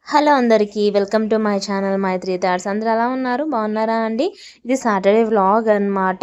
Hello అందరికీ welcome to my channel Maitri thoughts. అందరూ ఎలా ఉన్నారు? బాగున్నారా అండి? ఇది సాటర్డే వ్లాగ్ అన్నమాట.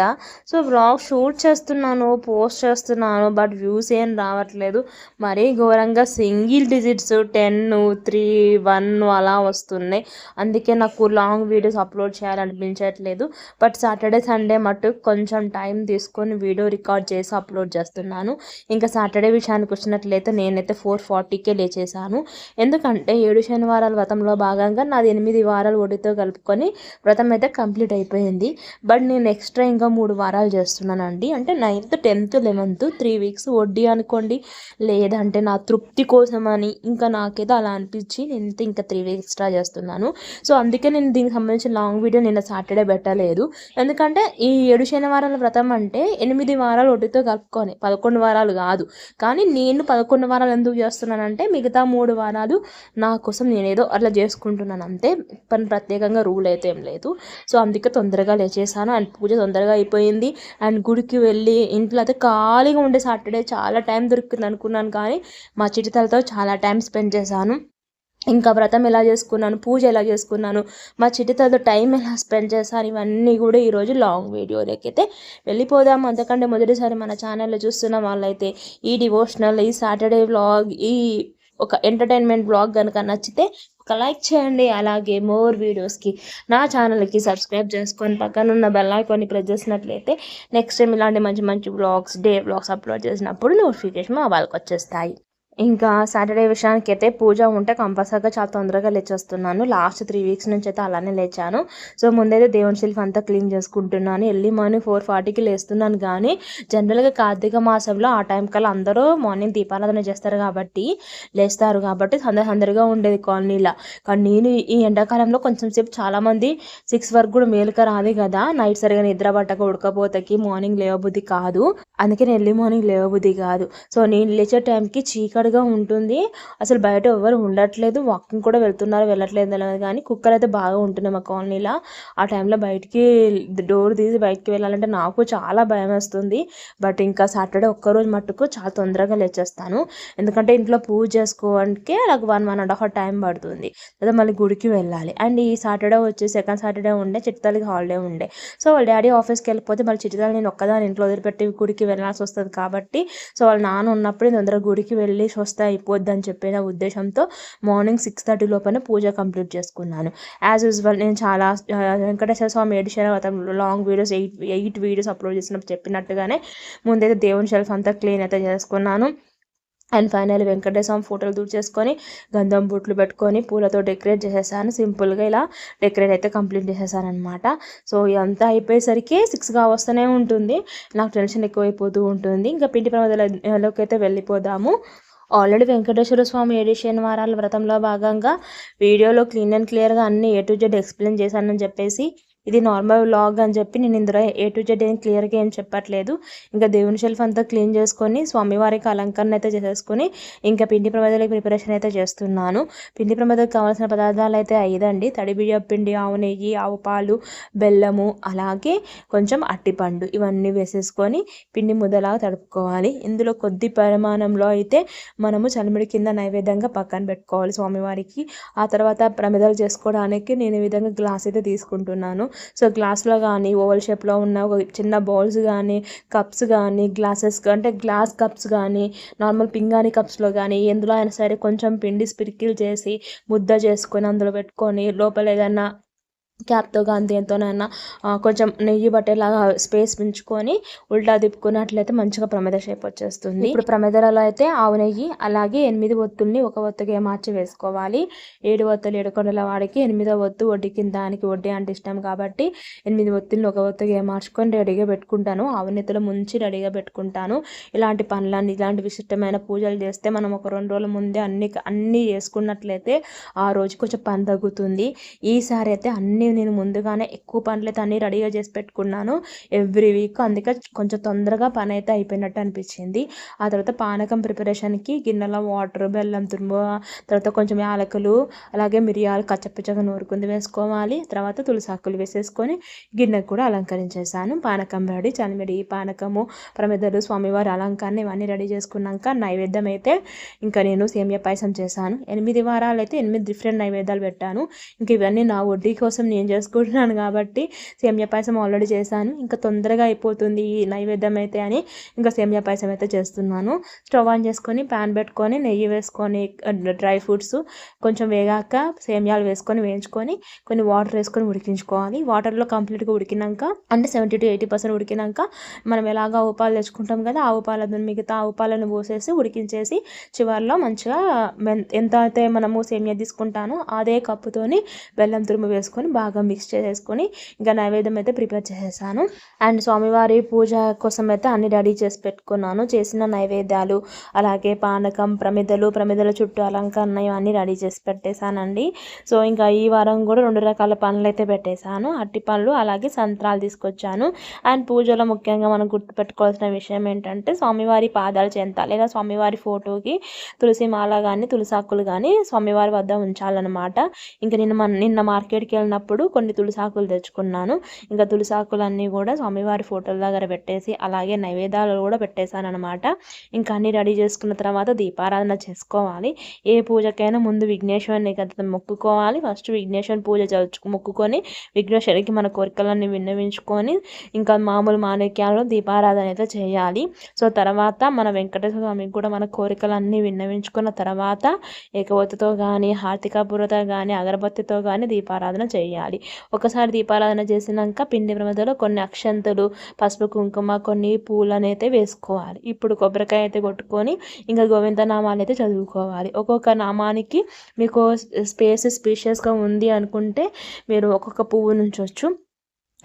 సో వ్లాగ్ షూట్ చేస్తున్నాను, పోస్ట్ చేస్తున్నాను, బట్ వ్యూస్ ఏం రావట్లేదు. మరీ ఘోరంగా సింగిల్ డిజిట్స్ 10, 3, 1 అలా వస్తున్నాయి. అందుకే నాకు లాంగ్ వీడియోస్ అప్లోడ్ చేయాలనిపించట్లేదు. బట్ సాటర్డే సండే మట్టు కొంచెం టైం తీసుకొని వీడియో రికార్డ్ చేసి అప్లోడ్ చేస్తున్నాను. ఇంకా సాటర్డే విషయానికి వచ్చినట్లయితే నేనైతే 4:40కే లేచేసాను. ఎందుకంటే 7 శనివారాల వ్రతంలో భాగంగా నాది 8 వారాలు వడ్డీతో కలుపుకొని వ్రతం అయితే కంప్లీట్ అయిపోయింది. బట్ నేను ఎక్స్ట్రా ఇంకా 3 వారాలు చేస్తున్నానండి. అంటే 9th, 10th, 11th 3 వీక్స్ వడ్డీ అనుకోండి, లేదంటే నా తృప్తి కోసం అని ఇంకా నాకేదో అలా అనిపించి నేను ఇంకా 3 వీక్స్ ఎక్స్ట్రా చేస్తున్నాను. సో అందుకే నేను దీనికి సంబంధించిన లాంగ్ వీడియో నిన్న సాటర్డే పెట్టలేదు. ఎందుకంటే ఈ 7 శనివారాల వ్రతం అంటే 8 వారాలు వడ్డీతో కలుపుకొని 11 వారాలు కాదు. కానీ నేను 11 వారాలు ఎందుకు చేస్తున్నానంటే మిగతా 3 వారాలు నా కోసం నేనేదో అట్లా చేసుకుంటున్నాను అంతే. పని ప్రత్యేకంగా రూల్ అయితే ఏం లేదు. సో అందుకే తొందరగా లేచేసాను అండ్ పూజ తొందరగా అయిపోయింది. అండ్ గుడికి వెళ్ళి ఇంట్లో అయితే ఖాళీగా ఉండే సాటర్డే చాలా టైం దొరికింది అనుకున్నాను, కానీ మా చిటితలతో చాలా టైం స్పెండ్ చేశాను. ఇంకా వ్రతం ఎలా చేసుకున్నాను, పూజ ఎలా చేసుకున్నాను, మా చిటితలతో టైం ఎలా స్పెండ్ చేశాను, ఇవన్నీ కూడా ఈరోజు లాంగ్ వీడియోలోకి అయితే వెళ్ళిపోదాం. అంతకంటే మొదటిసారి మన ఛానల్లో చూస్తున్న వాళ్ళైతే ఈ డివోషనల్, ఈ సాటర్డే వ్లాగ్, ఈ ఒక ఎంటర్టైన్మెంట్ బ్లాగ్ కనుక నచ్చితే ఒక లైక్ చేయండి. అలాగే మోర్ వీడియోస్కి నా ఛానల్కి సబ్స్క్రైబ్ చేసుకొని పక్కన ఉన్న బెల్ ఐకాన్ని ప్రెస్ చేసినట్లయితే నెక్స్ట్ టైం ఇలాంటి మంచి మంచి వ్లాగ్స్, డే వ్లాగ్స్ అప్లోడ్ చేసినప్పుడు నోటిఫికేషన్ మా వాళ్ళకి వచ్చేస్తాయి. ఇంకా సాటర్డే విషయానికి అయితే పూజ ఉంటే కంపల్సరీగా చాలా తొందరగా లేచేస్తున్నాను. లాస్ట్ 3 వీక్స్ నుంచి అయితే అలానే లేచాను. సో ముందైతే దేవుని షెల్ఫ్ అంతా క్లీన్ చేసుకుంటున్నాను. ఎర్లీ మార్నింగ్ 4:40కి లేస్తున్నాను. కానీ జనరల్గా కార్తీక మాసంలో ఆ టైం కల్లా అందరూ మార్నింగ్ దీపారాధన చేస్తారు కాబట్టి లేస్తారు కాబట్టి సందడిగా ఉండేది కాలనీలో. కానీ నేను ఈ ఎండాకాలంలో కొంచెం సేపు చాలామంది 6 వరకు కూడా మేలుక రాదు కదా, నైట్ సరిగా నిద్ర పట్టక ఉడకపోతకి మార్నింగ్ లేవబుద్ధి కాదు. అందుకే నేను ఎర్లీ మార్నింగ్ లేవబుద్ధి కాదు. సో నేను లేచే టైంకి చీకటిగా ఉంటుంది, అసలు బయట ఎవరు ఉండట్లేదు, వాకింగ్ కూడా వెళ్తున్నారు వెళ్ళట్లేదు తెలియదు. కానీ కుక్కలు అయితే బాగా ఉంటున్నాయి మా కాలనీలో. ఆ టైంలో బయటికి డోర్ తీసి బయటికి వెళ్ళాలంటే నాకు చాలా భయం వేస్తుంది. బట్ ఇంకా సాటర్డే ఒక్కరోజు మట్టుకు చాలా తొందరగా లేచేస్తాను. ఎందుకంటే ఇంట్లో పూజ చేసుకోవడానికి నాకు 1.5 hour టైం పడుతుంది. లేదా మళ్ళీ గుడికి వెళ్ళాలి. అండ్ ఈ సాటర్డే వచ్చి సెకండ్ సాటర్డే ఉండే చిట్టాలకి హాలిడే ఉండే. సో వాళ్ళ డాడీ ఆఫీస్కి వెళ్ళిపోతే మళ్ళీ చిట్టాలు నేను ఒక్కదాని ఇంట్లో వదిలిపెట్టి గుడికి వెళ్ళాల్సి వస్తుంది కాబట్టి, సో వాళ్ళ నాన్న ఉన్నప్పుడు తొందరగా గుడికి వెళ్ళి వస్తే అయిపోద్ది అని చెప్పిన ఉద్దేశంతో మార్నింగ్ 6:30 లోపల పూజ కంప్లీట్ చేసుకున్నాను. యాజ్ యూజువల్ నేను చాలా వెంకటేశ్వర స్వామి 7 శనివారాల లాంగ్ వీడియోస్ 8 వీడియోస్ అప్లోడ్ చేసినప్పుడు చెప్పినట్టుగానే ముందైతే దేవుని షెల్ఫ్ అంతా క్లీన్ అయితే చేసుకున్నాను. అండ్ ఫైనల్ వెంకటేశ్వర ఫోటోలు తుడిచేసుకొని గంధం బొట్లు పెట్టుకొని పూలతో డెకరేట్ చేసేసాను. సింపుల్గా ఇలా డెకరేట్ అయితే కంప్లీట్ చేసేసాను అనమాట. సో ఇదంతా అయిపోయేసరికి 6గా వస్తూనే ఉంటుంది. నాకు టెన్షన్ ఎక్కువైపోతూ ఉంటుంది. ఇంకా పిండి ప్రమాదాలలోకి అయితే వెళ్ళిపోదాము. ఆల్రెడీ వెంకటేశ్వర స్వామి 7 శనివారాల వ్రతంలో భాగంగా వీడియోలో క్లీన్ అండ్ క్లియర్గా అన్ని A to Z ఎక్స్ప్లెయిన్ చేశానని చెప్పేసి ఇది నార్మల్ వ్లాగ్ అని చెప్పి నేను ఇందులో A to Z ఏం క్లియర్గా ఏం చెప్పట్లేదు. ఇంకా దేవుని షెల్ఫ్ అంతా క్లీన్ చేసుకొని స్వామివారికి అలంకరణ అయితే చేసేసుకొని ఇంకా పిండి ప్రమాదాలకి ప్రిపరేషన్ అయితే చేస్తున్నాను. పిండి ప్రమాదాలకు కావాల్సిన పదార్థాలు అయితే 5 అండి. తడి బియ్యం పిండి, ఆవు నెయ్యి, ఆవు పాలు, బెల్లము, అలాగే కొంచెం అట్టిపండు, ఇవన్నీ వేసేసుకొని పిండి ముద్దలాగా తడుపుకోవాలి. ఇందులో కొద్ది పరిమాణంలో అయితే మనము చలిమిడి కింద నైవేద్యంగా పక్కన పెట్టుకోవాలి స్వామివారికి. ఆ తర్వాత ప్రమిదలు చేసుకోవడానికి నేను ఈ విధంగా గ్లాస్ అయితే తీసుకుంటున్నాను. సో గ్లాస్లో కానీ ఓవల్ షేప్లో ఉన్న ఒక చిన్న బౌల్స్ కానీ, కప్స్ కానీ, గ్లాసెస్ అంటే గ్లాస్ కప్స్ కానీ, నార్మల్ పింగాణి కప్స్లో కానీ ఎందులో అయినా సరే కొంచెం పిండి స్ప్రింకిల్ చేసి ముద్ద చేసుకొని అందులో పెట్టుకొని లోపల ఏదైనా క్యాప్తో కానీ దేంతోనైనా కొంచెం నెయ్యి పట్టేలాగా స్పేస్ పెంచుకొని ఉల్టా తిప్పుకున్నట్లయితే మంచిగా ప్రమిద షేప్ వచ్చేస్తుంది. ఇప్పుడు ప్రమిదలలో అయితే ఆవు నెయ్యి అలాగే 8 ఒత్తుల్ని ఒక ఒత్తుగా మార్చి వేసుకోవాలి. 7 ఒత్తులు 7 కొండల వాడికి 8వ ఒత్తు వడ్డీ కింద, దానికి వడ్డీ అంటే ఇష్టం కాబట్టి 8 ఒత్తుల్ని ఒక ఒత్తుగా మార్చుకొని రెడీగా పెట్టుకుంటాను. ఆవు నెత్తులు ముంచి రెడీగా పెట్టుకుంటాను. ఇలాంటి పనులన్నీ, ఇలాంటి విశిష్టమైన పూజలు చేస్తే మనం ఒక 2 రోజుల ముందే అన్నీ చేసుకున్నట్లయితే ఆ రోజు కొంచెం పని తగ్గుతుంది. ఈసారి అయితే అన్ని అన్నీ నేను ముందుగానే ఎక్కువ పనులైతే అన్నీ రెడీగా చేసి పెట్టుకున్నాను ఎవ్రీ వీక్. అందుకే కొంచెం తొందరగా పని అయితే అయిపోయినట్టు అనిపించింది. ఆ తర్వాత పానకం ప్రిపరేషన్కి గిన్నెలో వాటర్, బెల్లం తురుము, తర్వాత కొంచెం యాలకులు, అలాగే మిరియాలు కచ్చపచ్చగా నూరుకుంది వేసుకోవాలి. తర్వాత తులసాకులు వేసేసుకొని గిన్నెకు కూడా అలంకరించేసాను. పానకం రెడీ, చనిమిడి పానకము, ప్రమిదలు, స్వామివారి అలంకారం ఇవన్నీ రెడీ చేసుకున్నాక నైవేద్యం అయితే ఇంకా నేను సేమియా పాయసం చేశాను. 8 వారాలు అయితే 8 డిఫరెంట్ నైవేద్యాలు పెట్టాను. ఇంక ఇవన్నీ నా వడ్డీ కోసం నేను చేసుకుంటున్నాను కాబట్టి సేమియా పాయసం ఆల్రెడీ చేశాను. ఇంకా తొందరగా అయిపోతుంది ఈ నైవేద్యం అయితే అని ఇంకా సేమియా పాయసం అయితే చేస్తున్నాను. స్టవ్ ఆన్ చేసుకొని ప్యాన్ పెట్టుకొని నెయ్యి వేసుకొని డ్రై ఫ్రూట్స్ కొంచెం వేగాక సేమియాలు వేసుకొని వేయించుకొని కొన్ని వాటర్ వేసుకొని ఉడికించుకోవాలి. వాటర్లో కంప్లీట్గా ఉడికినాక అంటే 70 to 80% ఉడికినాక మనం ఎలాగ ఆవు పాలు తెచ్చుకుంటాం కదా, ఆవు పాలను మిగతా ఆవు పాలను పోసేసి ఉడికించేసి చివరిలో మంచిగా ఎంత అయితే మనము సేమియా తీసుకుంటానో అదే కప్పుతోని బెల్లం తురుము వేసుకొని బాగా మిక్స్ చేసేసుకొని ఇంకా నైవేద్యం అయితే ప్రిపేర్ చేసేసాను. అండ్ స్వామివారి పూజ కోసం అయితే అన్ని రెడీ చేసి పెట్టుకున్నాను. చేసిన నైవేద్యాలు, అలాగే పానకం, ప్రమిదల చుట్టూ అలంకరణ ఇవన్నీ రెడీ చేసి పెట్టేశానండి. సో ఇంకా ఈ వారం కూడా 2 రకాల పనులు అయితే పెట్టేశాను. అట్టి పనులు అలాగే సంత్రాలు తీసుకొచ్చాను. అండ్ పూజలో ముఖ్యంగా మనం గుర్తుపెట్టుకోవాల్సిన విషయం ఏంటంటే స్వామివారి పాదాల చెంత లేదా స్వామివారి ఫోటోకి తులసి మాల కానీ తులసాకులు కానీ స్వామివారి వద్ద ఉంచాలన్నమాట. ఇంకా నిన్న మార్కెట్కి వెళ్ళినప్పుడు కొన్ని తులసాకులు తెచ్చుకున్నాను. ఇంకా తులసాకులన్నీ కూడా స్వామివారి ఫోటోల దగ్గర పెట్టేసి అలాగే నైవేద్యాలు కూడా పెట్టేశాను అనమాట. ఇంకా అన్నీ రెడీ చేసుకున్న తర్వాత దీపారాధన చేసుకోవాలి. ఏ పూజకైనా ముందు విఘ్నేశ్వరుని కదా మొక్కుకోవాలి. ఫస్ట్ విఘ్నేశ్వరుని పూజ మొక్కుకొని విఘ్నేశ్వరికి మన కోరికలన్నీ విన్నవించుకొని ఇంకా మామూలు మాణిక్యాలలో దీపారాధన అయితే చేయాలి. సో తర్వాత మన వెంకటేశ్వర స్వామికి కూడా మన కోరికలన్నీ విన్నవించుకున్న తర్వాత ఏకవతితో కానీ, హార్తికాపూరతో కానీ, అగరబత్తితో కానీ దీపారాధన చేయాలి. ఒకసారి దీపారాధన చేసినాక పిండి ప్రమిదలో కొన్ని అక్షంతలు, పసుపు, కుంకుమ, కొన్ని పూలను అయితే వేసుకోవాలి. ఇప్పుడు కొబ్బరికాయ అయితే కొట్టుకొని ఇంకా గోవింద నామాలు అయితే చదువుకోవాలి. ఒక్కొక్క నామానికి మీకు స్పీషియస్గా ఉంది అనుకుంటే మీరు ఒక్కొక్క పువ్వు నుంచొచ్చు.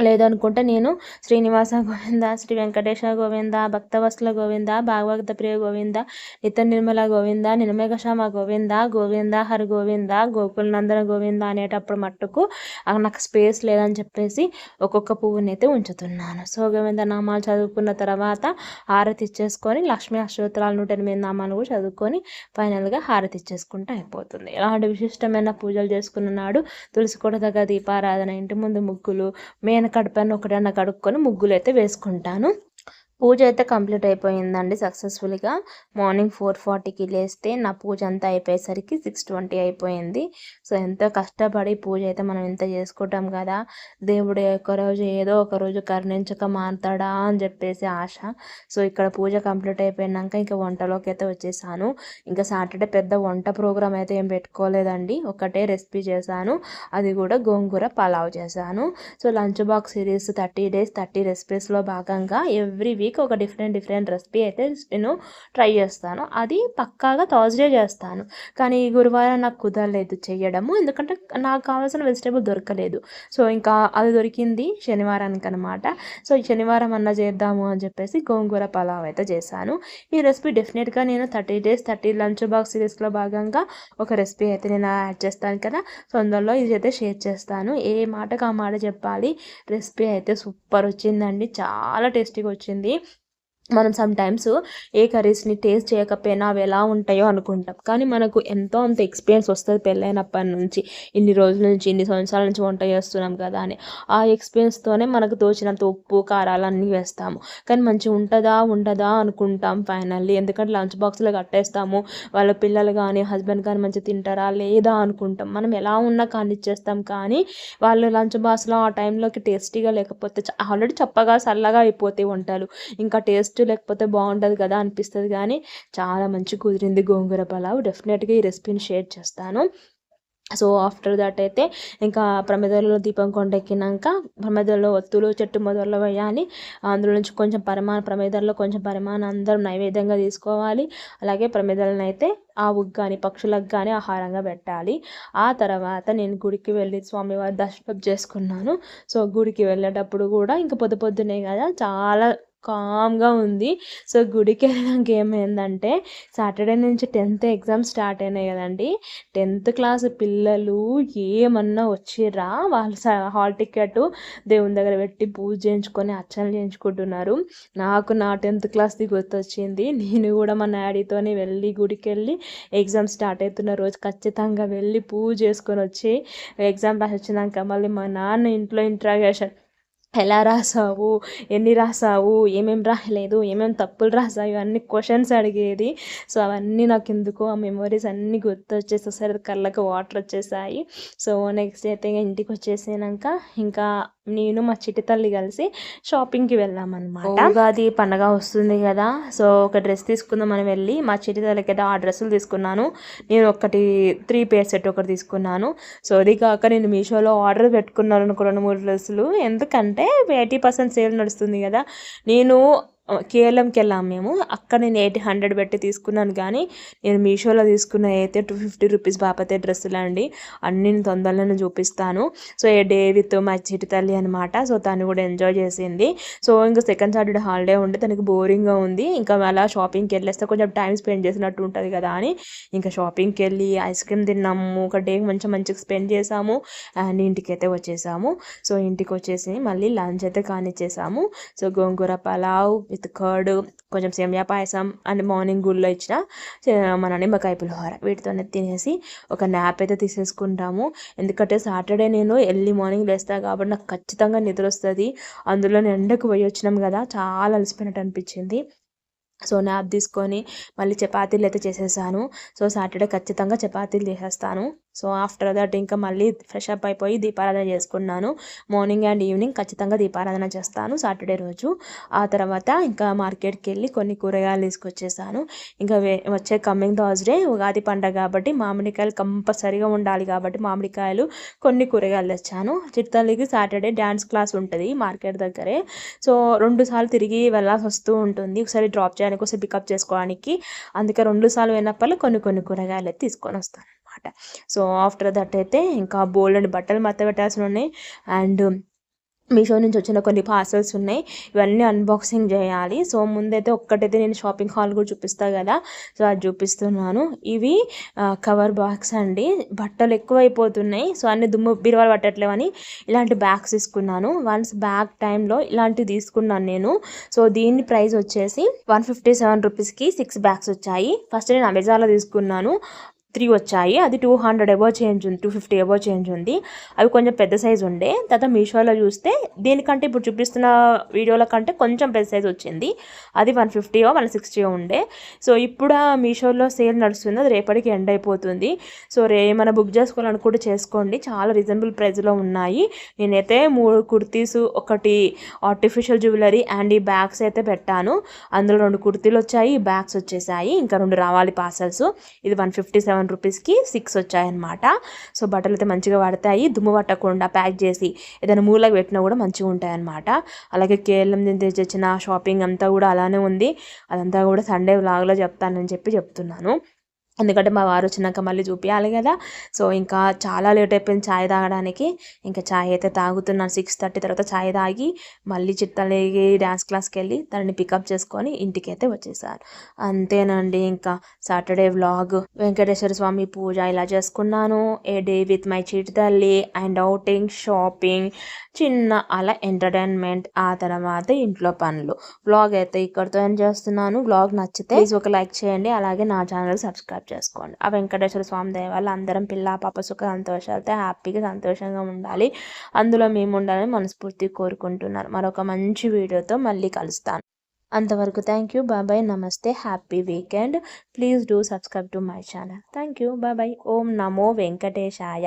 లేదనుకుంటే నేను శ్రీనివాస గోవింద, శ్రీ వెంకటేశ గోవింద, భక్తవత్సల గోవింద, భాగవత ప్రియ గోవింద, నిత్య నిర్మల గోవింద, నిర్మేఘశ్యామ గోవింద, గోవింద హరి గోవింద, గోకులనందన గోవింద అనేటప్పుడు మట్టుకు నాకు స్పేస్ లేదని చెప్పేసి ఒక్కొక్క పువ్వుని అయితే ఉంచుతున్నాను. సో గోవింద నామాలు చదువుకున్న తర్వాత హారతి ఇచ్చేసుకొని లక్ష్మీ అష్టోత్తరాలు 108 నామాలు కూడా చదువుకొని ఫైనల్గా హారతి ఇచ్చేసుకుంటే అయిపోతుంది. ఇలాంటి విశిష్టమైన పూజలు చేసుకున్న నాడు తులసి కోట దగ్గర దీపారాధన, ఇంటి ముందు ముగ్గులు, కడపను ఒకటన్నా కడుక్కొని ముగ్గులు అయితే వేసుకుంటాను. పూజ అయితే కంప్లీట్ అయిపోయిందండి సక్సెస్ఫుల్గా. మార్నింగ్ 4:40కి లేస్తే నా పూజ అంతా అయిపోయేసరికి 6:20 అయిపోయింది. సో ఎంతో కష్టపడి పూజ అయితే మనం ఎంత చేసుకుంటాం కదా, దేవుడు ఒకరోజు ఏదో ఒకరోజు కరుణించక మారుతాడా అని చెప్పేసి ఆశ. సో ఇక్కడ పూజ కంప్లీట్ అయిపోయినాక ఇంకా వంటలోకి అయితే వచ్చేసాను. ఇంకా సాటర్డే పెద్ద వంట ప్రోగ్రామ్ అయితే ఏం పెట్టుకోలేదండి, ఒకటే రెసిపీ చేశాను, అది కూడా గోంగూర పలావ్ చేశాను. So lunch box series 30 days 30 రెసిపీస్లో భాగంగా ఎవ్రీ వీక్ ఒక డిఫరెంట్ రెసిపీ అయితే నేను ట్రై చేస్తాను. అది పక్కాగా థర్స్డే చేస్తాను, కానీ ఈ గురువారం నాకు కుదరలేదు చేయడము, ఎందుకంటే నాకు కావాల్సిన వెజిటేబుల్ దొరకలేదు. సో ఇంకా అది దొరికింది శనివారానికి అనమాట. సో ఈ శనివారం అన్న చేద్దాము అని చెప్పేసి గోంగూర పలావ్ అయితే చేశాను. ఈ రెసిపీ డెఫినెట్గా నేను 30 days 30 లంచ్ బాక్స్ సిరీస్లో భాగంగా ఒక రెసిపీ అయితే నేను యాడ్ చేస్తాను కదా, సో అందులో ఇది అయితే షేర్ చేస్తాను. ఏ మాటకు ఆ మాట చెప్పాలి, రెసిపీ అయితే సూపర్ వచ్చిందండి, చాలా టేస్టీగా వచ్చింది. మనం సమ్టైమ్స్ ఏ కర్రీస్ని టేస్ట్ చేయకపోయినా అవి ఎలా ఉంటాయో అనుకుంటాం, కానీ మనకు ఎంతో అంత ఎక్స్పీరియన్స్ వస్తుంది పెళ్ళైనప్పటి నుంచి, ఇన్ని రోజుల నుంచి ఇన్ని సంవత్సరాల నుంచి వంట చేస్తున్నాం కదా అని. ఆ ఎక్స్పీరియన్స్తోనే మనకు తోచినంత ఉప్పు కారాలు అన్నీ వేస్తాము, కానీ మంచిగా ఉండదా అనుకుంటాం ఫైనల్లీ, ఎందుకంటే లంచ్ బాక్స్లో కట్టేస్తాము, వాళ్ళ పిల్లలు కానీ హస్బెండ్ కానీ మంచిగా తింటారా లేదా అనుకుంటాం. మనం ఎలా ఉన్నా కానీ ఇచ్చేస్తాం, కానీ వాళ్ళు లంచ్ బాక్స్లో ఆ టైంలోకి టేస్టీగా లేకపోతే ఆల్రెడీ చప్పగా చల్లగా అయిపోతాయి వంటలు, ఇంకా టేస్ట్ లేకపోతే బాగుంటుంది కదా అనిపిస్తుంది. కానీ చాలా మంచి కుదిరింది గోంగూర పలావ్. డెఫినెట్గా ఈ రెసిపీని షేర్ చేస్తాను. సో ఆఫ్టర్ దట్ అయితే ఇంకా ప్రమిదలో దీపం కొండెక్కినాక ప్రమిదలో ఒత్తులు చెట్టు మొదల్లో వేయాలి. అందులో నుంచి కొంచెం ప్రమిదల్లో కొంచెం పరిమాణం అందరం నైవేద్యంగా తీసుకోవాలి. అలాగే ప్రమిదలను అయితే ఆవుకు కానీ పక్షులకు కానీ ఆహారంగా పెట్టాలి. ఆ తర్వాత నేను గుడికి వెళ్ళి స్వామివారి దర్శనం చేసుకున్నాను. సో గుడికి వెళ్ళేటప్పుడు కూడా ఇంకా పొద్దున్నే కదా చాలా కామ్గా ఉంది. సో గుడికి వెళ్ళినాక ఏమైందంటే సాటర్డే నుంచి 10th ఎగ్జామ్ స్టార్ట్ అయినాయి కదండి. 10th క్లాస్ పిల్లలు ఏమన్నా వచ్చిర్రా వాళ్ళు హాల్ టికెట్ దేవుని దగ్గర పెట్టి పూజ చేయించుకొని అర్చనలు చేయించుకుంటున్నారు. నాకు నా 10th క్లాస్ది గుర్తొచ్చింది. నేను కూడా మా డాడీతోని వెళ్ళి గుడికి వెళ్ళి ఎగ్జామ్ స్టార్ట్ అవుతున్న రోజు ఖచ్చితంగా వెళ్ళి పూజ చేసుకొని వచ్చి ఎగ్జామ్ రాసి వచ్చినాక మళ్ళీ మా నాన్న ఇంట్లో ఇంట్రాగేషన్, ఎలా రాసావు, ఎన్ని రాసావు, ఏమేమి రాయలేదు, ఏమేమి తప్పులు రాసావు, ఇవన్నీ క్వశ్చన్స్ అడిగేది. సో అవన్నీ నాకు ఎందుకో ఆ మెమరీస్ అన్నీ గుర్తొచ్చేసి ఒకసారి కళ్ళకు వాటర్ వచ్చేసాయి. సో నెక్స్ట్ అయితే ఇంటికి వచ్చేసాక ఇంకా నేను మా చిట్టి తల్లి కలిసి షాపింగ్కి వెళ్ళామన్నమాట. ఉగాది పండగ వస్తుంది కదా, సో ఒక డ్రెస్ తీసుకుందామని వెళ్ళి మా చిట్టి తల్లికి అయితే ఆ డ్రెస్సులు తీసుకున్నాను. నేను ఒకటి 3 పేర్ సెట్ ఒకటి తీసుకున్నాను. సో అది కాక నేను మీషోలో ఆర్డర్ పెట్టుకున్నాను ఒక 2-3 డ్రెస్సులు. ఎందుకంటే 80% సేల్ నడుస్తుంది కదా. నేను కేఎల్ఎంకి వెళ్ళాము మేము. అక్కడ నేను 800 పెట్టి తీసుకున్నాను. కానీ నేను మీషోలో తీసుకున్న అయితే 250 రూపీస్ బాపతే డ్రెస్సులు అండి. అన్ని తొందరలోనే చూపిస్తాను. సో ఏ డే విత్ మా చిట్టి తల్లి అనమాట. సో తను కూడా ఎంజాయ్ చేసింది. సో ఇంకా సెకండ్ సాటర్డే హాలిడే ఉండి తనకి బోరింగ్గా ఉంది. ఇంకా అలా షాపింగ్కి వెళ్ళేస్తే కొంచెం టైం స్పెండ్ చేసినట్టు ఉంటుంది కదా అని ఇంకా షాపింగ్కి వెళ్ళి ఐస్ క్రీమ్ తిన్నాము. ఒక డే మంచిగా స్పెండ్ చేసాము అండ్ ఇంటికి అయితే వచ్చేసాము. సో ఇంటికి వచ్చేసి మళ్ళీ లంచ్ అయితే కానిచ్చేసాము. So gongura pulao with curd, కొంచెం సేమియా పాయసం అండ్ మార్నింగ్ గుళ్ళో ఇచ్చిన మన నిమ్మకాయ పులిహోర వీటితోనే తినేసి ఒక న్యాప్ అయితే తీసేసుకుంటాము. ఎందుకంటే సాటర్డే నేను ఎర్లీ మార్నింగ్ లేస్తాను కాబట్టి నాకు ఖచ్చితంగా నిద్ర వస్తుంది. అందులో ఎండకు పోయి వచ్చినాం కదా, చాలా అలసిపోయినట్టు అనిపించింది. సో న్యాప్ తీసుకొని మళ్ళీ చపాతీలు అయితే చేసేసాను. సో సాటర్డే ఖచ్చితంగా చపాతీలు చేసేస్తాను. సో ఆఫ్టర్ దట్ ఇంకా మళ్ళీ ఫ్రెష్ అప్ అయిపోయి దీపారాధన చేసుకున్నాను. మార్నింగ్ అండ్ ఈవినింగ్ ఖచ్చితంగా దీపారాధన చేస్తాను సాటర్డే రోజు. ఆ తర్వాత ఇంకా మార్కెట్కి వెళ్ళి కొన్ని కూరగాయలు తీసుకొచ్చేసాను. ఇంకా వచ్చే కమింగ్ థర్స్డే ఉగాది పండగ కాబట్టి మామిడికాయలు కంపల్సరీగా ఉండాలి కాబట్టి మామిడికాయలు కొన్ని కూరగాయలు తెచ్చాను. చిట్టతల్లికి సాటర్డే డ్యాన్స్ క్లాస్ ఉంటుంది మార్కెట్ దగ్గరే. సో 2 సార్లు తిరిగి వెళ్ళాల్సి వస్తూ ఉంటుంది. ఒకసారి డ్రాప్ చేయడానికి, ఒకసారి పికప్ చేసుకోవడానికి. అందుకే 2 సార్లు అయినప్పుడు కొన్ని కూరగాయలు అయితే తీసుకొని వస్తాను అనమాట. సో ఆఫ్టర్ దట్ అయితే ఇంకా బోల్డ్ బట్టలు మడత పెట్టాల్సి ఉన్నాయి అండ్ మీషో నుంచి వచ్చిన కొన్ని పార్సల్స్ ఉన్నాయి. ఇవన్నీ అన్బాక్సింగ్ చేయాలి. సో ముందైతే ఒక్కటైతే నేను షాపింగ్ హాల్ కూడా చూపిస్తాను కదా, సో అది చూపిస్తున్నాను. ఇవి కవర్ బాక్స్ అండి. బట్టలు ఎక్కువైపోతున్నాయి, సో అన్ని దుమ్ము బీరువాలు పట్టట్లేవని ఇలాంటి బ్యాగ్స్ తీసుకున్నాను. వన్స్ బ్యాగ్ టైంలో ఇలాంటివి తీసుకున్నాను నేను. సో దీని ప్రైస్ వచ్చేసి 157 రూపీస్కి 6 బ్యాగ్స్ వచ్చాయి. ఫస్ట్ నేను అమెజాన్లో తీసుకున్నాను, 3 వచ్చాయి. అది 200 అబోవ్ చేంజ్ ఉంది, 250 అబోవ్ చేంజ్ ఉంది. అవి కొంచెం పెద్ద సైజు ఉండే. తర్వాత మీషోలో చూస్తే దీనికంటే ఇప్పుడు చూపిస్తున్న వీడియోల కంటే కొంచెం పెద్ద సైజు వచ్చింది. అది 150 160 ఉండే. సో ఇప్పుడు ఆ మీషోలో సేల్ నడుస్తుంది, అది రేపటికి ఎండ్ అయిపోతుంది. సో ఏమైనా బుక్ చేసుకోవాలనుకుంటే చేసుకోండి, చాలా రీజనబుల్ ప్రైస్లో ఉన్నాయి. నేనైతే 3 కుర్తీస్, ఒకటి ఆర్టిఫిషియల్ జ్యువెలరీ అండ్ ఈ బ్యాగ్స్ అయితే పెట్టాను. అందులో 2 కుర్తీలు వచ్చాయి, ఈ బ్యాగ్స్ వచ్చేసాయి, ఇంకా 2 రావాలి పార్సల్స్. ఇది 157 రూపీస్కి 6 వచ్చాయన్నమాట. సో బట్టలు అయితే మంచిగా పడతాయి, దుమ్ము పట్టకుండా ప్యాక్ చేసి ఏదైనా మూలకు పెట్టినా కూడా మంచిగా ఉంటాయన్నమాట. అలాగే కేఎల్ఎం నుంచి తెచ్చిన షాపింగ్ అంతా కూడా అలానే ఉంది. అదంతా కూడా సండే వ్లాగ్లో చెప్తానని చెప్తున్నాను. ఎందుకంటే మా వారు వచ్చినాక మళ్ళీ చూపించాలి కదా. సో ఇంకా చాలా లేట్ అయిపోయింది ఛాయ్ తాగడానికి. ఇంకా ఛాయ్ అయితే తాగుతున్నాను. 6:30 తర్వాత ఛాయ్ తాగి మళ్ళీ చిట్టలేగి డ్యాన్స్ క్లాస్కి వెళ్ళి తనని పికప్ చేసుకొని ఇంటికి అయితే వచ్చేసాను. అంతేనండి. ఇంకా సాటర్డే వ్లాగ్ వెంకటేశ్వర స్వామి పూజ ఇలా చేసుకున్నాను. ఏ డే విత్ మై చిట్టి తల్లి అండ్ అవుటింగ్, షాపింగ్, చిన్న అలా ఎంటర్టైన్మెంట్, ఆ తర్వాత ఇంట్లో పనులు. వ్లాగ్ అయితే ఇక్కడితో ఎండ్ చేస్తున్నాను. వ్లాగ్ నచ్చితే ప్లీజ్ ఒక లైక్ చేయండి, అలాగే నా ఛానల్ సబ్స్క్రైబ్ చేసుకోండి. ఆ వెంకటేశ్వర స్వామి దయ వల్ల అందరం పిల్ల పాప సుఖ సంతోషాలతో హ్యాపీగా సంతోషంగా ఉండాలి, అందులో మేము ఉండాలని మనస్ఫూర్తిగా కోరుకుంటున్నాను. మరొక మంచి వీడియోతో మళ్ళీ కలుస్తాను. అంతవరకు thank you, bye, namaste, happy weekend. Please do subscribe to my channel. Thank you, bye. ఓం నమో వెంకటేశాయ.